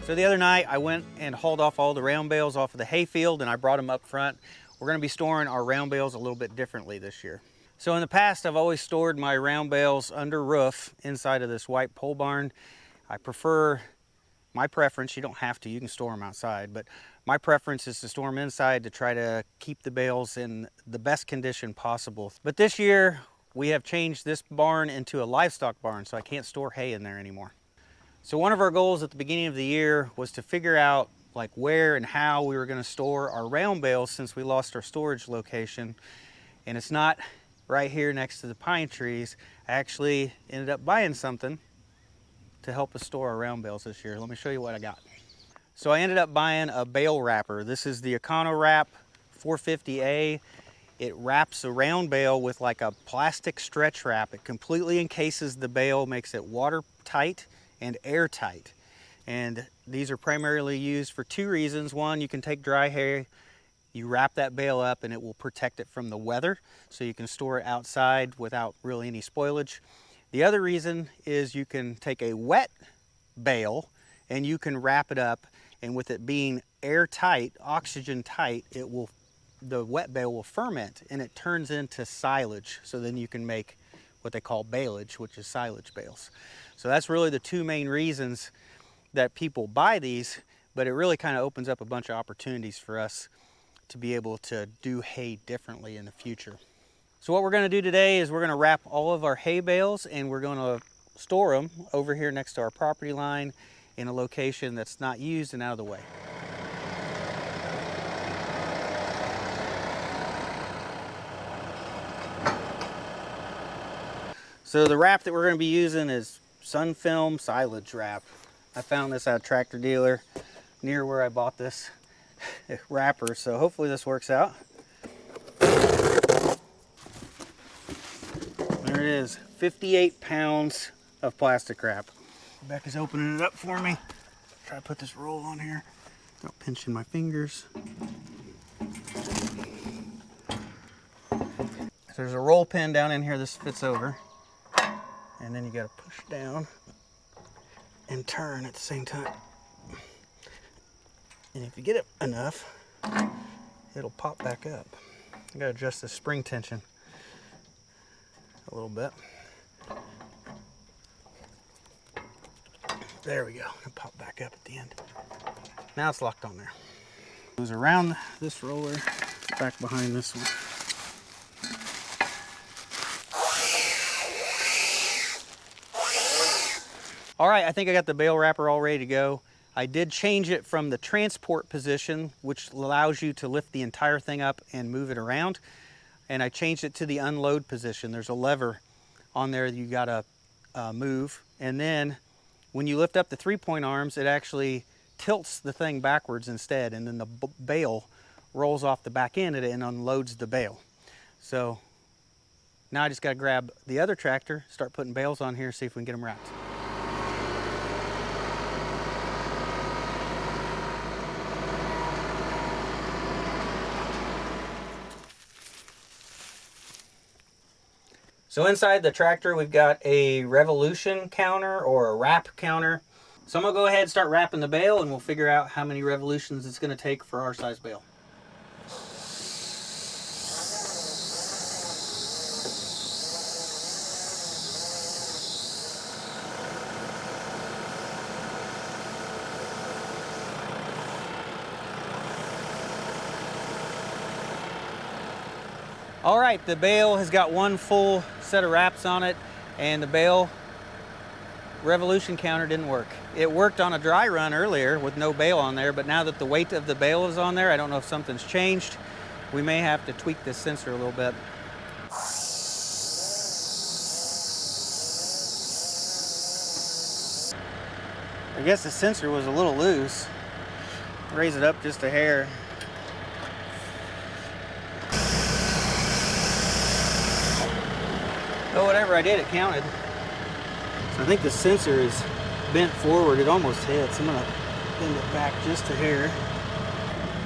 So the other night I went and hauled off all the round bales off of the hay field and I brought them up front. We're going to be storing our round bales a little bit differently this year. So in the past I've always stored my round bales under roof inside of this white pole barn. I prefer, my preference, you don't have to, you can store them outside, but my preference is to store them inside to try to keep the bales in the best condition possible. But this year we have changed this barn into a livestock barn, so I can't store hay in there anymore. So one of our goals at the beginning of the year was to figure out like where and how we were going to store our round bales since we lost our storage location. And it's not right here next to the pine trees. I actually ended up buying something to help us store our round bales this year. Let me show you what I got. So I ended up buying a bale wrapper. This is the econo-wrap 450A. It wraps a round bale with like a plastic stretch wrap. It completely encases the bale, makes it watertight and airtight. And these are primarily used for two reasons. One, you can take dry hay, you wrap that bale up and it will protect it from the weather, so you can store it outside without really any spoilage. The other reason is you can take a wet bale and you can wrap it up, and with it being airtight, oxygen tight, the wet bale will ferment and it turns into silage. So then you can make what they call baleage, which is silage bales. So that's really the two main reasons that people buy these, but it really kind of opens up a bunch of opportunities for us to be able to do hay differently in the future. So what we're going to do today is we're going to wrap all of our hay bales and we're going to store them over here next to our property line in a location that's not used and out of the way. So the wrap that we're going to be using is sun film silage wrap. I found this at a tractor dealer near where I bought this wrapper, so hopefully this works out. There it is, 58 pounds of plastic wrap. Rebecca's opening it up for me. Try to put this roll on here without pinching my fingers. There's a roll pin down in here this fits over. And then you got to push down and turn at the same time. And if you get it enough, it'll pop back up. You got to adjust the spring tension a little bit. There we go. It'll pop back up at the end. Now it's locked on there. It goes around this roller, back behind this one. All right, I think I got the bale wrapper all ready to go. I did change it from the transport position, which allows you to lift the entire thing up and move it around. And I changed it to the unload position. There's a lever on there that you gotta move. And then when you lift up the 3-point arms, it actually tilts the thing backwards instead. And then the bale rolls off the back end of it and unloads the bale. So now I just gotta grab the other tractor, start putting bales on here, see if we can get them wrapped. So inside the tractor, we've got a revolution counter or a wrap counter. So I'm gonna go ahead and start wrapping the bale and we'll figure out how many revolutions it's gonna take for our size bale. All right, the bale has got one full set of wraps on it, and the bale revolution counter didn't work. It worked on a dry run earlier with no bale on there, but now that the weight of the bale is on there, I don't know if something's changed. We may have to tweak this sensor a little bit. I guess the sensor was a little loose. Raise it up just a hair. But whatever I did, it counted. So I think the sensor is bent forward. It almost hits. I'm gonna bend it back just a hair.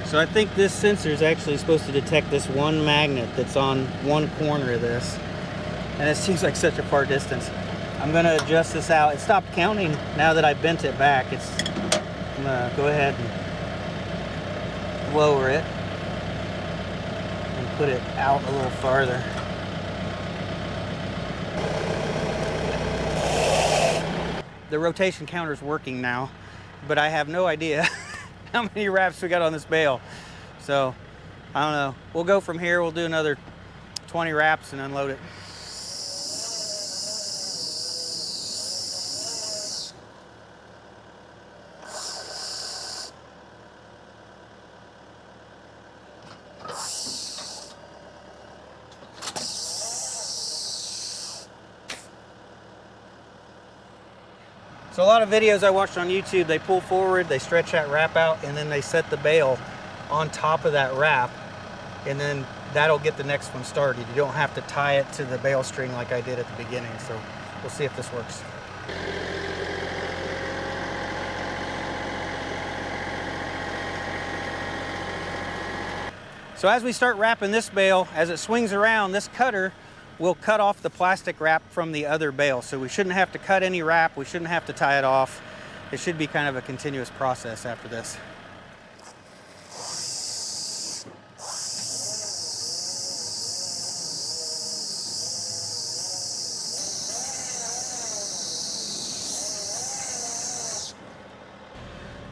So I think this sensor is actually supposed to detect this one magnet that's on one corner of this. And it seems like such a far distance. I'm gonna adjust this out. It stopped counting now that I bent it back. It's I'm gonna go ahead and lower it and put it out a little farther. The rotation counter is working now, but I have no idea how many wraps we got on this bale. So I don't know. We'll go from here. We'll do another 20 wraps and unload it. So a lot of videos I watched on YouTube, they pull forward, they stretch that wrap out, and then they set the bale on top of that wrap, and then that'll get the next one started. You don't have to tie it to the bale string like I did at the beginning. So we'll see if this works. So as we start wrapping this bale, as it swings around, this cutter will cut off the plastic wrap from the other bale. So we shouldn't have to cut any wrap, we shouldn't have to tie it off. It should be kind of a continuous process after this.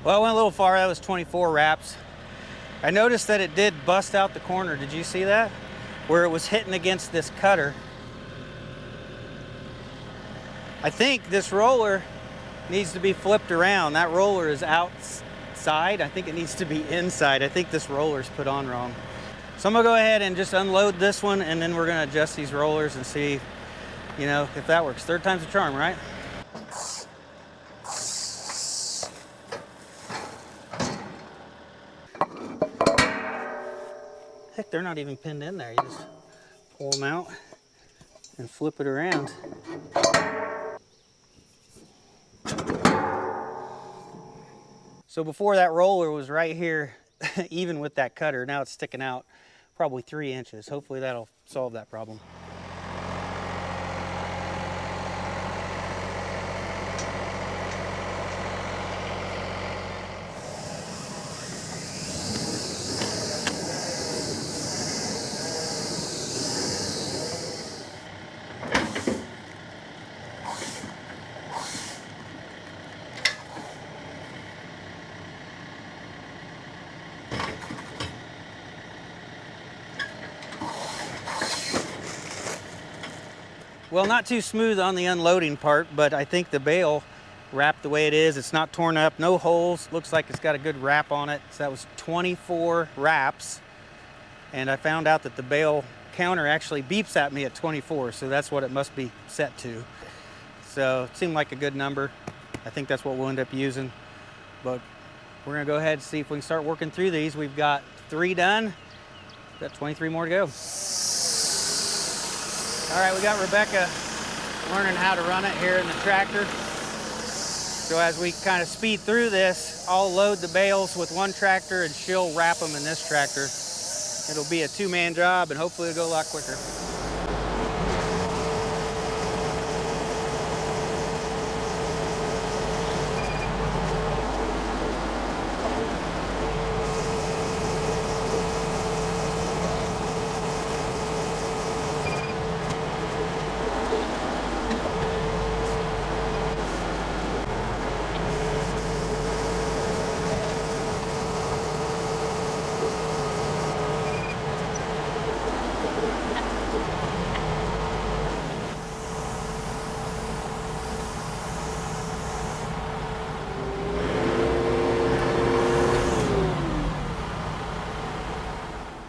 Well, I went a little far. That was 24 wraps. I noticed that it did bust out the corner. Did you see that? Where it was hitting against this cutter. I think this roller needs to be flipped around. That roller is outside. I think it needs to be inside. I think this roller's put on wrong. So I'm gonna go ahead and just unload this one, and then we're gonna adjust these rollers and see, you know, if that works. Third time's a charm, right? Heck, they're not even pinned in there. You just pull them out and flip it around. So before, that roller was right here, even with that cutter. Now it's sticking out probably 3 inches. Hopefully that'll solve that problem. Well, not too smooth on the unloading part, but I think the bale wrapped the way it is. It's not torn up, no holes. Looks like it's got a good wrap on it. So that was 24 wraps. And I found out that the bale counter actually beeps at me at 24, so that's what it must be set to. So it seemed like a good number. I think that's what we'll end up using. But we're gonna go ahead and see if we can start working through these. We've got 3 done. We've got 23 more to go. All right, we got Rebecca learning how to run it here in the tractor. So as we kind of speed through this, I'll load the bales with one tractor and she'll wrap them in this tractor. It'll be a 2-man job and hopefully it'll go a lot quicker.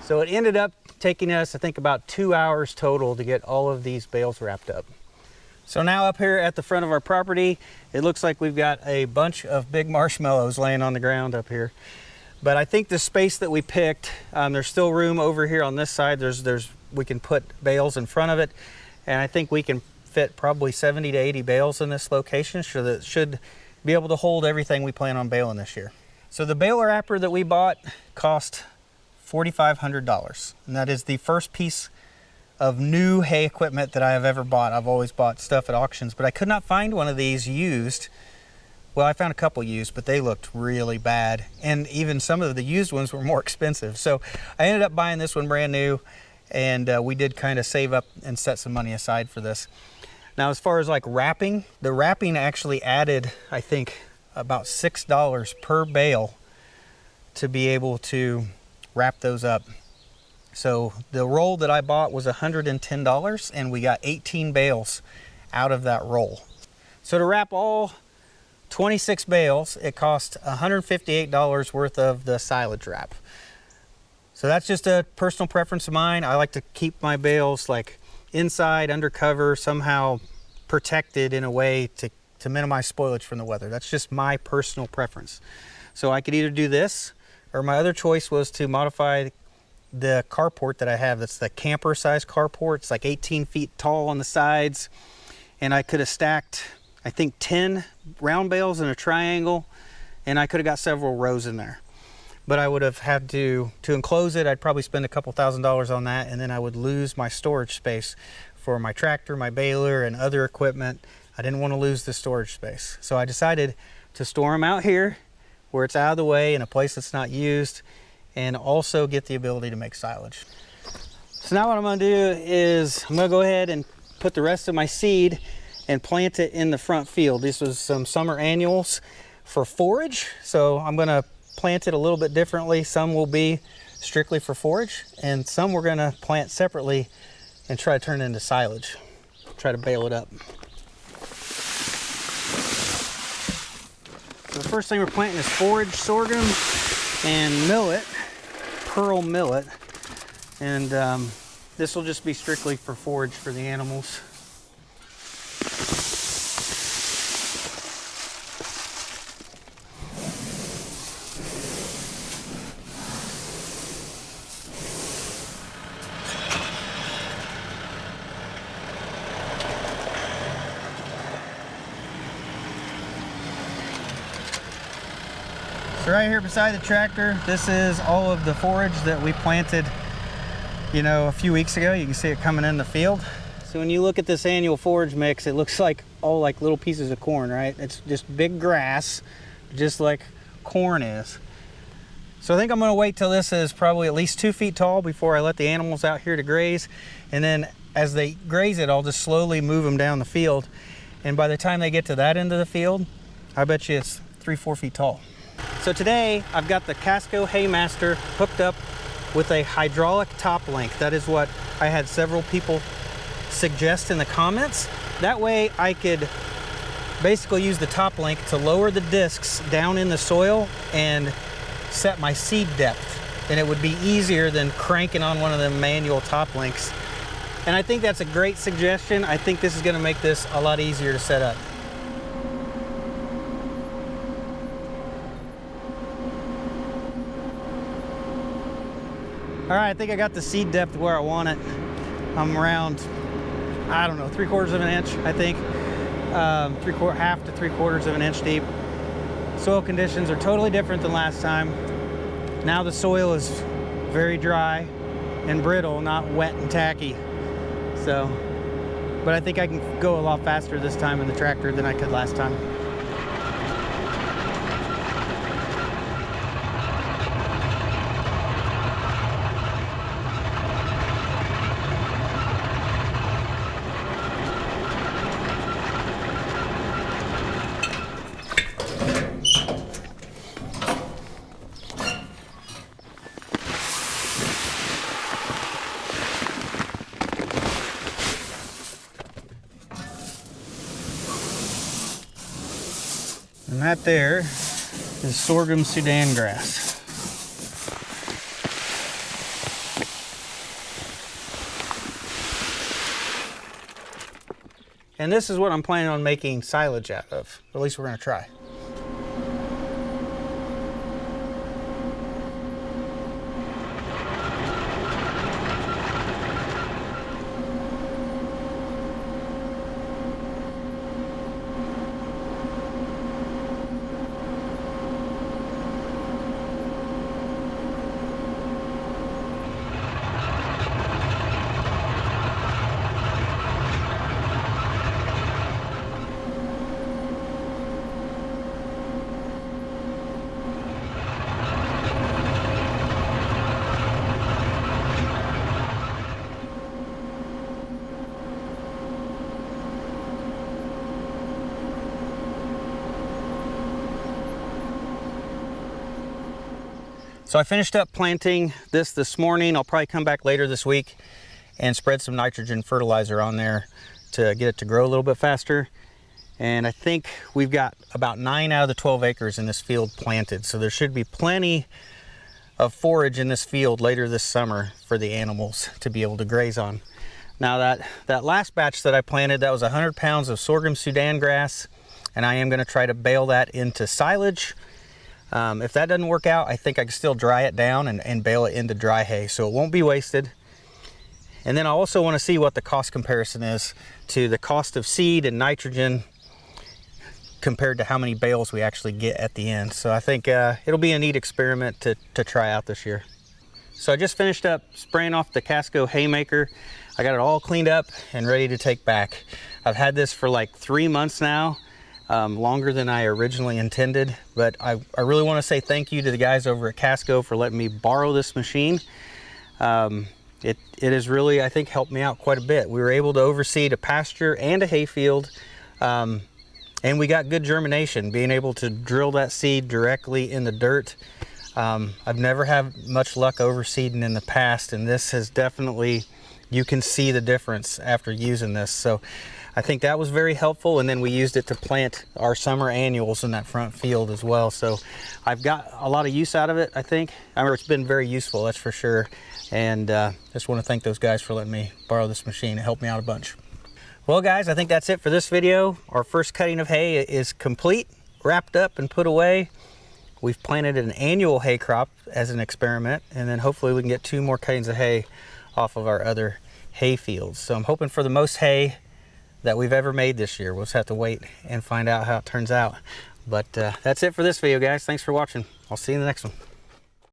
So it ended up taking us, I think, about 2 hours total to get all of these bales wrapped up. So now up here at the front of our property, it looks like we've got a bunch of big marshmallows laying on the ground up here. But I think the space that we picked, there's still room over here on this side. We can put bales in front of it. And I think we can fit probably 70 to 80 bales in this location. So that should be able to hold everything we plan on baling this year. So the bale wrapper that we bought cost $4,500, and that is the first piece of new hay equipment that I have ever bought. I've always bought stuff at auctions, but I could not find one of these used Well, I found a couple used, but they looked really bad. And even some of the used ones were more expensive. So I ended up buying this one brand new, and we did kind of save up and set some money aside for this. Now, as far as like wrapping, the wrapping actually added, I think, about $6 per bale to be able to wrap those up. So the roll that I bought was $110, and we got 18 bales out of that roll. So to wrap all 26 bales, it cost $158 worth of the silage wrap. So that's just a personal preference of mine. I like to keep my bales like inside, under cover, somehow protected in a way to minimize spoilage from the weather. That's just my personal preference. So I could either do this, or my other choice was to modify the carport that I have. That's the camper size carport. It's like 18 feet tall on the sides, and I could have stacked, I think, 10 round bales in a triangle, and I could have got several rows in there. But I would have had to enclose it, I'd probably spend a couple $1,000s on that, and then I would lose my storage space for my tractor, my baler, and other equipment. I didn't want to lose the storage space. So I decided to store them out here where it's out of the way in a place that's not used, and also get the ability to make silage. So now what I'm gonna do is I'm gonna go ahead and put the rest of my seed and plant it in the front field. This was some summer annuals for forage, so I'm gonna plant it a little bit differently. Some will be strictly for forage, and some we're gonna plant separately and try to turn it into silage. Try to bale it up. So the first thing we're planting is forage sorghum and millet, pearl millet, and this will just be strictly for forage for the animals. So right here beside the tractor, this is all of the forage that we planted, you know, a few weeks ago. You can see it coming in the field. So when you look at this annual forage mix, it looks like all like little pieces of corn, right? It's just big grass, just like corn is. So I think I'm gonna wait till this is probably at least 2 feet tall before I let the animals out here to graze. And then as they graze it, I'll just slowly move them down the field. And by the time they get to that end of the field, I bet you it's 3-4 feet tall. So today I've got the Casco Haymaster hooked up with a hydraulic top link. That is what I had several people suggest in the comments. That way I could basically use the top link to lower the discs down in the soil and set my seed depth. And it would be easier than cranking on one of the manual top links. And I think that's a great suggestion. I think this is gonna make this a lot easier to set up. All right, I think I got the seed depth where I want it. I'm around, I don't know, 3/4 of an inch, I think. Half to 3/4 of an inch deep. Soil conditions are totally different than last time. Now the soil is very dry and brittle, not wet and tacky. So, but I think I can go a lot faster this time in the tractor than I could last time. And that there is sorghum Sudan grass. And this is what I'm planning on making silage out of. At least we're gonna try. So I finished up planting this morning. I'll probably come back later this week and spread some nitrogen fertilizer on there to get it to grow a little bit faster. And I think we've got about 9 out of the 12 acres in this field planted. So there should be plenty of forage in this field later this summer for the animals to be able to graze on. Now that last batch that I planted, that was 100 pounds of sorghum Sudan grass, and I am gonna try to bale that into silage. If that doesn't work out, I think I can still dry it down and bale it into dry hay, so it won't be wasted. And then I also wanna see what the cost comparison is to the cost of seed and nitrogen compared to how many bales we actually get at the end. So I think it'll be a neat experiment to try out this year. So I just finished up spraying off the Casco haymaker. I got it all cleaned up and ready to take back. I've had this for like 3 months now, longer than I originally intended, but I really want to say thank you to the guys over at Casco for letting me borrow this machine. It has really, I think, helped me out quite a bit. We were able to overseed a pasture and a hayfield, and we got good germination, being able to drill that seed directly in the dirt. I've never had much luck overseeding in the past, and this has definitely, you can see the difference after using this. So I think that was very helpful, and then we used it to plant our summer annuals in that front field as well. So I've got a lot of use out of it, I think. I mean, it's been very useful, that's for sure. And just want to thank those guys for letting me borrow this machine. It helped me out a bunch. Well guys, I think that's it for this video. Our first cutting of hay is complete, wrapped up and put away. We've planted an annual hay crop as an experiment, and then hopefully we can get 2 more cuttings of hay off of our other hay fields. So I'm hoping for the most hay that we've ever made this year. We'll just have to wait and find out how it turns out. But that's it for this video, guys. Thanks for watching. I'll see you in the next one.